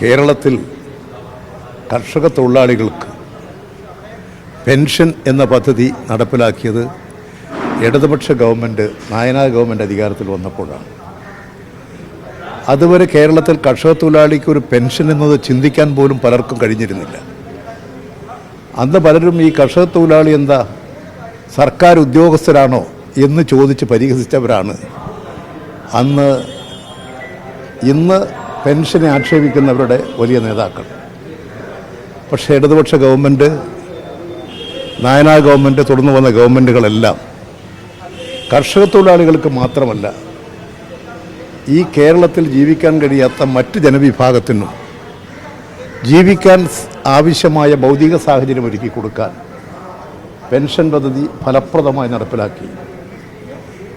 കേരളത്തിൽ കർഷക തൊഴിലാളികൾക്ക് പെൻഷൻ എന്ന പദ്ധതി നടപ്പിലാക്കിയത് ഇടതുപക്ഷ ഗവൺമെൻറ്, നായനാർ ഗവൺമെൻറ് അധികാരത്തിൽ വന്നപ്പോഴാണ്. അതുവരെ കേരളത്തിൽ കർഷക തൊഴിലാളിക്ക് ഒരു പെൻഷൻ എന്നത് ചിന്തിക്കാൻ പോലും പലർക്കും കഴിഞ്ഞിരുന്നില്ല. അന്ന് പലരും ഈ കർഷക തൊഴിലാളി എന്താ സർക്കാർ ഉദ്യോഗസ്ഥരാണോ എന്ന് ചോദിച്ച് പരിഹസിച്ചവരാണ് അന്ന്. ഇന്ന് പെൻഷനെ ആക്ഷേപിക്കുന്നവരുടെ വലിയ നേതാക്കൾ. പക്ഷേ ഇടതുപക്ഷ ഗവൺമെൻറ്, നായനാർ ഗവൺമെൻറ്, തുടർന്നു വന്ന ഗവൺമെൻറ്റുകളെല്ലാം കർഷക തൊഴിലാളികൾക്ക് മാത്രമല്ല, ഈ കേരളത്തിൽ ജീവിക്കാൻ കഴിയാത്ത മറ്റ് ജനവിഭാഗത്തിനും ജീവിക്കാൻ ആവശ്യമായ ഭൗതിക സാഹചര്യം ഒരുക്കി കൊടുക്കാൻ പെൻഷൻ പദ്ധതി ഫലപ്രദമായി നടപ്പിലാക്കി.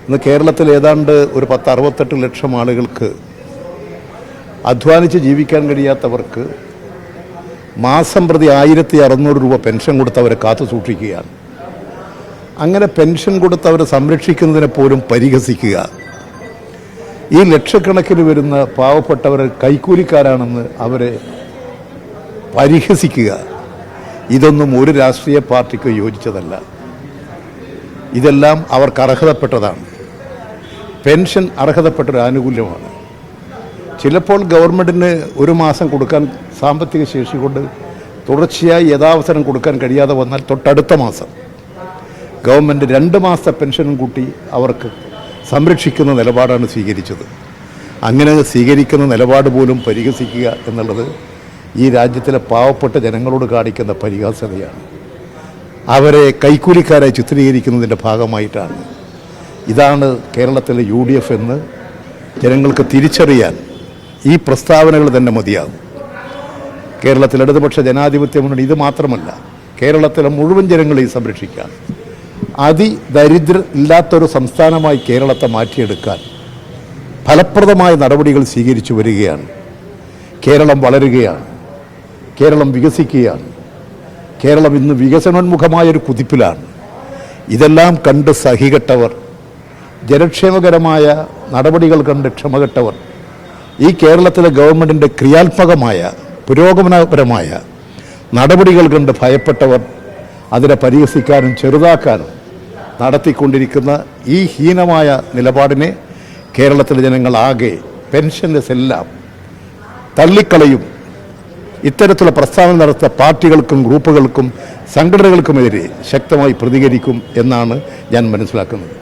ഇന്ന് കേരളത്തിൽ ഏതാണ്ട് ഒരു 68 ലക്ഷം ആളുകൾക്ക് അധ്വാനിച്ച് ജീവിക്കാൻ കഴിയാത്തവർക്ക് മാസം പ്രതി 1600 രൂപ പെൻഷൻ കൊടുത്തവരെ കാത്തു സൂക്ഷിക്കുകയാണ്. അങ്ങനെ പെൻഷൻ കൊടുത്തവരെ സംരക്ഷിക്കുന്നതിനെ പോലും പരിഹസിക്കുക, ഈ ലക്ഷക്കണക്കിന് വരുന്ന പാവപ്പെട്ടവർ കൈക്കൂലിക്കാരാണെന്ന് അവരെ പരിഹസിക്കുക, ഇതൊന്നും ഒരു രാഷ്ട്രീയ പാർട്ടിക്ക് യോജിച്ചതല്ല. ഇതെല്ലാം അവർക്ക് അർഹതപ്പെട്ടതാണ്. പെൻഷൻ അർഹതപ്പെട്ടൊരു ആനുകൂല്യമാണ്. ചിലപ്പോൾ ഗവൺമെൻറ്റിന് ഒരു മാസം കൊടുക്കാൻ സാമ്പത്തിക ശേഷി കൊണ്ട് തുടർച്ചയായി യഥാവസരം കൊടുക്കാൻ കഴിയാതെ വന്നാൽ തൊട്ടടുത്ത മാസം ഗവൺമെൻറ് 2 മാസത്തെ പെൻഷനും കൂട്ടി അവർക്ക് സംരക്ഷിക്കുന്ന നിലപാടാണ് സ്വീകരിച്ചത്. അങ്ങനെ സ്വീകരിക്കുന്ന നിലപാട് പോലും പരിഹസിക്കുക എന്നുള്ളത് ഈ രാജ്യത്തിലെ പാവപ്പെട്ട ജനങ്ങളോട് കാണിക്കുന്ന പരിഹാസ്യതയാണ്. അവരെ കൈക്കൂലിക്കാരായി ചിത്രീകരിക്കുന്നതിൻ്റെ ഭാഗമായിട്ടാണ്. ഇതാണ് കേരളത്തിലെ UDF എന്ന് ജനങ്ങൾക്ക് തിരിച്ചറിയാൻ ഈ പ്രസ്താവനകൾ തന്നെ മതിയാകും. കേരളത്തിൽ ഇടതുപക്ഷ ജനാധിപത്യ മുന്നണി ഇത് മാത്രമല്ല, കേരളത്തിലെ മുഴുവൻ ജനങ്ങളെയും സംരക്ഷിക്കാൻ, അതിദരിദ്രർ ഇല്ലാത്തൊരു സംസ്ഥാനമായി കേരളത്തെ മാറ്റിയെടുക്കാൻ ഫലപ്രദമായ നടപടികൾ സ്വീകരിച്ചു വരികയാണ്. കേരളം വളരുകയാണ്, കേരളം വികസിക്കുകയാണ്, കേരളം ഇന്ന് വികസനോന്മുഖമായൊരു കുതിപ്പിലാണ്. ഇതെല്ലാം കണ്ട് സഹികെട്ടവർ, ജനക്ഷേമകരമായ നടപടികൾ കണ്ട് ക്ഷമകെട്ടവർ, ഈ കേരളത്തിലെ ഗവൺമെൻറ്റിൻ്റെ ക്രിയാത്മകമായ പുരോഗമനപരമായ നടപടികൾ കണ്ട് ഭയപ്പെട്ടവർ അതിനെ പരിഹസിക്കാനും ചെറുതാക്കാനും നടത്തിക്കൊണ്ടിരിക്കുന്ന ഈ ഹീനമായ നിലപാടിനെ കേരളത്തിലെ ജനങ്ങളാകെ, പെൻഷൻസ് എല്ലാം തള്ളിക്കളയും. ഇത്തരത്തിലുള്ള പ്രസ്താവന നടത്തിയ പാർട്ടികൾക്കും ഗ്രൂപ്പുകൾക്കും സംഘടനകൾക്കുമെതിരെ ശക്തമായി പ്രതികരിക്കും എന്നാണ് ഞാൻ മനസ്സിലാക്കുന്നത്.